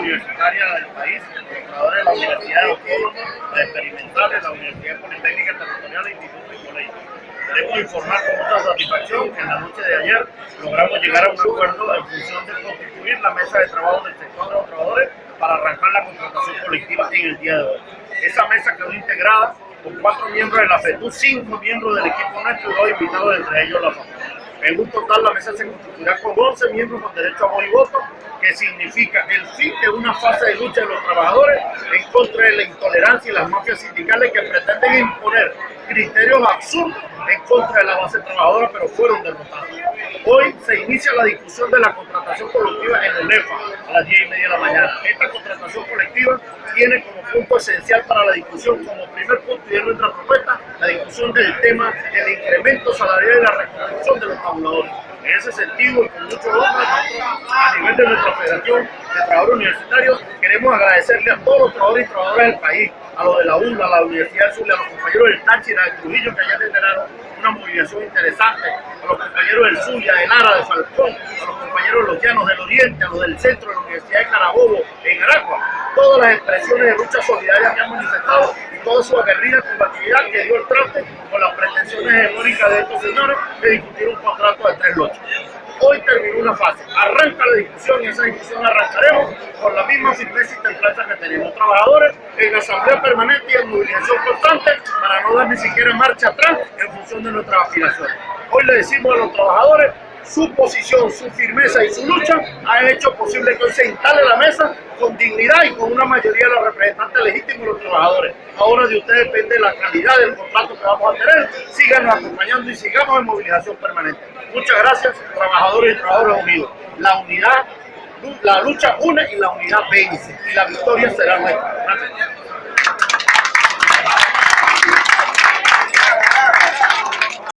universitaria del país, los trabajadores de la Universidad Autónoma, la Experimental, de la Universidad Politécnica Territorial e Instituto y Colegio. Queremos informar con mucha satisfacción que en la noche de ayer logramos llegar a un acuerdo en función de constituir la mesa de trabajo del sector de los trabajadores para arrancar la contratación colectiva en el día de hoy. Esa mesa quedó integrada con 4 miembros de la FETU, 5 miembros del equipo nuestro y 2 invitados, entre ellos la FAMU. En un total, la mesa se constituirá con 11 miembros con derecho a voz y voto, que significa el fin de una fase de lucha de los trabajadores en contra de la intolerancia y las mafias sindicales que pretenden imponer criterios absurdos en contra de la base trabajadora, pero fueron derrotados. Hoy se inicia la discusión de la contratación colectiva en el EFA a las 10:30 de la mañana. Esta contratación colectiva tiene como punto esencial para la discusión, como primer punto y de nuestra propuesta, la discusión del tema del incremento salarial y la reconstrucción de los tabuladores. En ese sentido, y con mucho honor, a nivel de nuestra Federación de Trabajadores Universitarios, queremos agradecerle a todos los trabajadores y trabajadoras del país, a los de la UNLA, a la Universidad del Sur, a los compañeros del Táchira, de Trujillo, que ayer generaron una movilización interesante, a los compañeros del Zulia, de Lara, de Falcón, a los compañeros de los Llanos del Oriente, a los del centro de la Universidad de Carabobo, en Aragua, todas las expresiones de lucha solidaria que han manifestado y toda su aguerrida combatividad que dio el traste con las pretensiones hegemónicas de estos señores de discutir un contrato de 3 lotes. Hoy terminó una fase, arranca la discusión y esa discusión arrancaremos con la misma firmeza y templanza que tenemos trabajadores en asamblea permanente y en movilización constante para no dar ni siquiera marcha atrás en función de nuestras aspiraciones. Hoy le decimos a los trabajadores, su posición, su firmeza y su lucha han hecho posible que hoy se instale la mesa con dignidad y con una mayoría de los representantes legítimos de los trabajadores. Ahora de ustedes depende la calidad del contrato que vamos a tener. Síganos acompañando y sigamos en movilización permanente. Muchas gracias, trabajadores y trabajadoras unidos. La unidad, la lucha une y la unidad vence. Y la victoria será nuestra. Gracias.